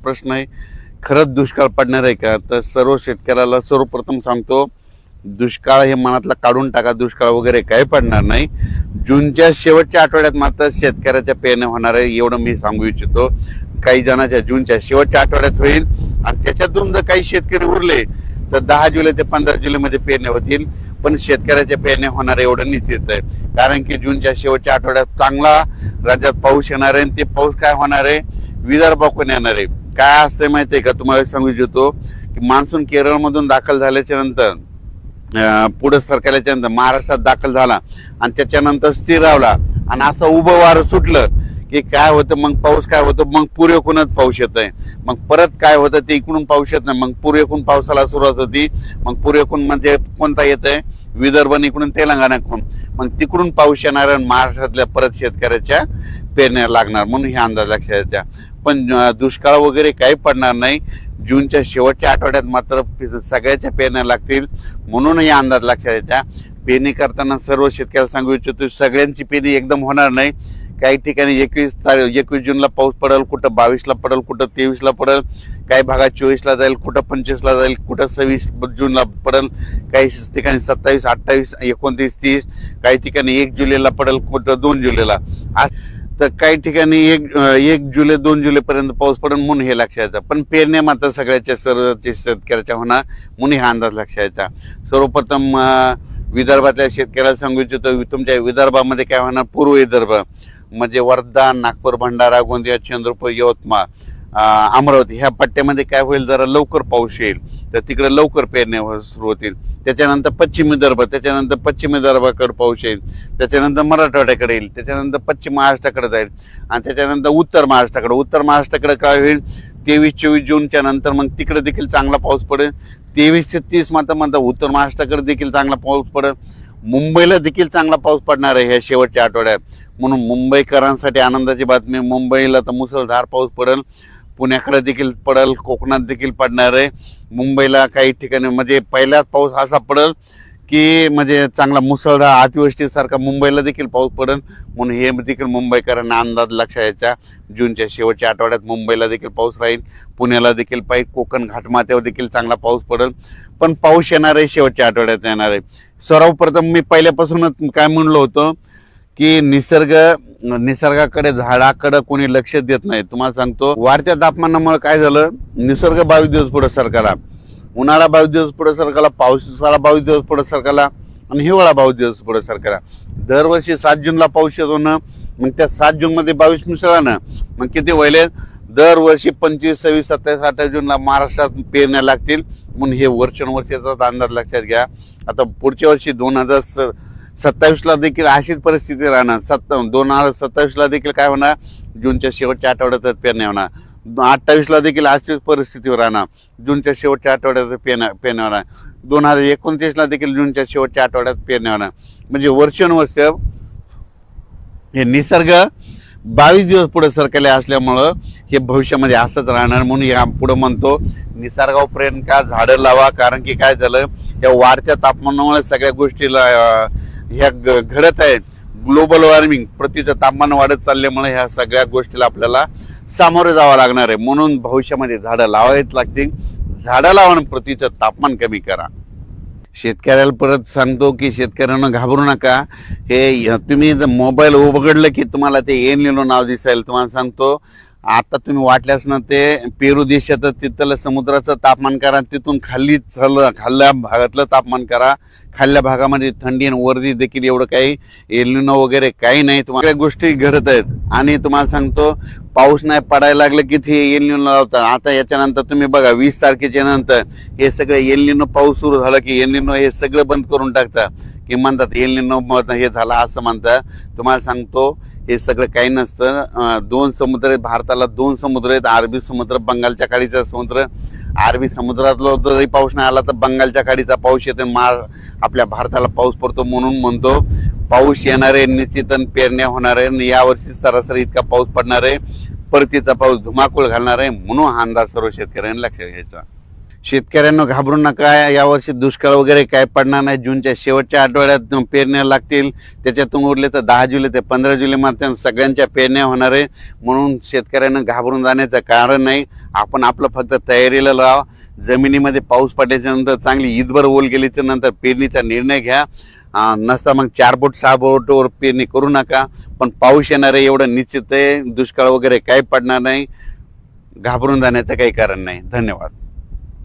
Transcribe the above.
प्रश्न आहे, खरंच दुष्काळ पडणार आहे का? तर सर्व शेतकऱ्याला सर्वप्रथम सांगतो, दुष्काळ हे मनातला काढून टाका. दुष्काळ वगैरे काही पडणार नाही. जूनच्या शेवटच्या आठवड्यात मात्र शेतकऱ्याच्या पेरण्या होणार आहे, एवढं मी सांगू इच्छितो. काही जणांच्या जूनच्या शेवटच्या आठवड्यात होईल आणि त्याच्यातून जर काही शेतकरी उरले तर 10 जुलै ते 15 जुलैमध्ये पेरण्या होतील. पण शेतकऱ्याच्या पेरण्या होणार एवढं निश्चित आहे, कारण की जूनच्या शेवटच्या आठवड्यात चांगला राज्यात पाऊस येणार आहे. ते पाऊस काय होणार आहे, विदर्भाकडून येणार आहे. काय असते माहिती आहे का, तुम्हाला सांगू इच्छितो की मान्सून केरळमधून दाखल झाल्याच्या नंतर पुढे सरकारच्या नंतर महाराष्ट्रात दाखल झाला आणि त्याच्यानंतर स्थिरावला आणि असं उभं वारं सुटलं की काय होतं, मग पाऊस काय होतं, मग पूर्वेकडूनच पाऊस येत आहे. मग परत काय होतं, ते इकडून पाऊस येत नाही, मग पूर्वेकडून पावसाला सुरुवात होती. मग पूर्वेकडून म्हणजे कोणता येत आहे, विदर्भ, इकडून तेलंगणाकडून, मग तिकडून पाऊस येणार आणि महाराष्ट्रातल्या परत शेतकऱ्याच्या पेरण्या लागणार, म्हणून हे अंदाज लक्षात येत्या. पण दुष्काळ वगैरे काही पडणार नाही. जूनच्या शेवटच्या आठवड्यात मात्र सगळ्याच्या पेरण्या लागतील, म्हणून हे अंदाज लक्षात येत्या. पेरणी करताना सर्व शेतकऱ्याला सांगू इच्छितो, सगळ्यांची पेरणी एकदम होणार नाही. काही ठिकाणी 21 जूनला पाऊस पडेल, कुठं 22ला पडेल, कुठं 23ला पडेल, काही भागात 24ला जाईल, कुठं 25ला जाईल, कुठं 26 जूनला पडेल, काही ठिकाणी 27, 28, 29, 30, काही ठिकाणी 1 जुलैला पडेल, कुठं 2 जुलैला. तर काही ठिकाणी 1 जुलै 2 जुलैपर्यंत पाऊस पडेल, म्हणून हे लक्षात येतं. पण पेरण्या मात्र सगळ्याच्या सर्व शेतकऱ्याच्या होणार, म्हणून हा अंदाज लक्षात यायचा. सर्वप्रथम विदर्भातल्या शेतकऱ्याला सांगू इच्छितो, तुमच्या विदर्भामध्ये काय होणार, पूर्व विदर्भ म्हणजे वर्धा, नागपूर, भंडारा, गोंदिया, चंद्रपूर, यवतमाळ, अमरावती ह्या पट्ट्यामध्ये काय होईल, जरा लवकर पाऊस येईल, तर तिकडे लवकर पेरण्या सुरू होतील. त्याच्यानंतर पश्चिम विदर्भ, त्याच्यानंतर पश्चिम विदर्भाकडे पाऊस येईल, त्याच्यानंतर मराठवाड्याकडे येईल, त्याच्यानंतर पश्चिम महाराष्ट्राकडे जाईल आणि त्याच्यानंतर उत्तर महाराष्ट्राकडे काय होईल, 23-24 जूनच्या नंतर मग तिकडे देखील चांगला पाऊस पडेल. 23 ते 30 मात्र उत्तर महाराष्ट्राकडे देखील चांगला पाऊस पडेल. मुंबईला देखील चांगला पाऊस पडणार आहे ह्या शेवटच्या आठवड्यात, म्हणून मुंबईकरांसाठी आनंदाची बातमी. मुंबईला तर मुसळधार पाऊस पडेल, पुण्याकडे देखील पडेल, कोकणात देखील पडणार आहे. मुंबईला काही ठिकाणी म्हणजे पहिलाच पाऊस असा पडेल की म्हणजे चांगला मुसळधार अतिवृष्टीसारखा मुंबईला देखील पाऊस पडेल, म्हणून हे देखील मुंबईकरांना अंदाज लक्षात यायचा. जूनच्या शेवटच्या आठवड्यात मुंबईला देखील पाऊस राहील, पुण्याला देखील पाहिजे, कोकण घाटमाथ्यावर देखील चांगला पाऊस पडेल. पण पाऊस येणार आहे, शेवटच्या आठवड्यात येणार आहे. सर्वप्रथम मी पहिल्यापासूनच काय म्हणलो होतो की निसर्गाकडे, झाडाकडे कोणी लक्ष देत नाही. तुम्हाला सांगतो, वाढत्या तापमानामुळे काय झालं, निसर्ग 22 दिवस पुढे सरकारला, उन्हाळा 22 दिवस पुढे सरकारला, पावसाळा 22 दिवस पुढे सरकारला आणि हिवाळा 22 दिवस पुढे सरकारला. दरवर्षी 7 जूनला पाऊस येतो ना, मग त्या 7 जूनमध्ये 22 मिसळा ना, मग किती व्हायले, दरवर्षी 25, 26, 27, 28 जूनला महाराष्ट्रात पेरण्या लागतील, म्हणून हे वर्षानुवर्षाचा अंदाज लक्षात घ्या. आता पुढच्या वर्षी 2027ला देखील अशीच परिस्थिती राहणार. 2027ला देखील काय होणार, जूनच्या शेवटच्या आठवड्यातच पेरण्या होणार. 28ला देखील अशीच परिस्थितीवर राहणार, जूनच्या शेवटच्या आठवड्यात पेरण्या होणार. 2029ला देखील जूनच्या शेवटच्या आठवड्यात पेरण्या होणार. म्हणजे वर्षानुवर्ष हे निसर्ग 22 दिवस पुढे सरकारले असल्यामुळं हे भविष्यामध्ये असंच राहणार. म्हणून या पुढे म्हणतो, निसर्गावर प्रेम का, झाडं लावा. कारण की काय झालं, या वाढत्या तापमानामुळे सगळ्या गोष्टीला ह्या घडत आहेत. ग्लोबल वॉर्मिंग, पृथ्वीचं तापमान वाढत चालल्यामुळे ह्या सगळ्या गोष्टीला आपल्याला सामोरे जावं लागणार आहे. म्हणून भविष्यामध्ये झाडं लावावीच लागतील. झाडं लावा आणि पृथ्वीचं तापमान कमी करा. शेतकऱ्याला परत सांगतो की शेतकऱ्यांना घाबरू नका. हे तुम्ही जर मोबाईल उघडलं की तुम्हाला ते एल निनो नाव दिसेल. तुम्हाला सांगतो, आता तुम्ही वाटल्यास ना ते पेरू देशाचं तिथलं समुद्राचं तापमान करा, तिथून खाल्ल्या भागातलं तापमान करा. खाल्ल्या भागामध्ये थंडी आणि वर्दी देखील एवढं काही एल निनो वगैरे काही नाही. तुम्हाला गोष्टी घडत आहेत आणि तुम्हाला सांगतो, पाऊस नाही पडायला लागलं की ते एल निनो लावतात. आता याच्यानंतर तुम्ही बघा, 20 तारखेच्या नंतर हे सगळं एल निनो पाऊस सुरू झाला की एल निनो हे सगळं बंद करून टाकतात, की म्हणतात एल निनो हे झाला असं म्हणतात. तुम्हाला सांगतो, हे सगळं काही नसतं. 2 समुद्र आहेत भारताला, 2 समुद्र आहेत, अरबी समुद्र, बंगालच्या खाडीचा समुद्र. अरबी समुद्रातला जरी पाऊस नाही आला तर बंगालच्या खाडीचा पाऊस येतो, आपल्या भारताला पाऊस पडतो. म्हणून म्हणतो, पाऊस येणार आहे निश्चित, पेरण्या होणार आहे. यावर्षी सरासरी इतका पाऊस पडणार आहे, परतीचा पाऊस धुमाकूळ घालणार आहे. म्हणून हा अंदाज सर्व शेतकऱ्यांनी लक्षात घ्यायचा. शेतकऱ्यांना घाबरू नका, यावर्षी दुष्काळ वगैरे काय पडणार नाही. जूनच्या शेवटच्या आठवड्यात पेरण्या लागतील. त्याच्यातून उरले तर 10 जुलै ते 15 जुलै मध्ये सगळ्यांच्या पेरण्या होणार आहे. म्हणून शेतकऱ्यांना घाबरून जाण्याचं कारण नाही. आपण आपलं फक्त तयारीला लावा. जमिनीमध्ये पाऊस पडल्याच्या नंतर चांगली ईदभर ओल गेल्याच्या नंतर पेरणीचा निर्णय घ्या. नसता मग 4 बोट 6 बोटवर पेरणी करू नका. पण पाऊस येणार आहे एवढं निश्चित आहे. दुष्काळ वगैरे काही पडणार नाही. घाबरून जाण्याचं काही कारण नाही. धन्यवाद.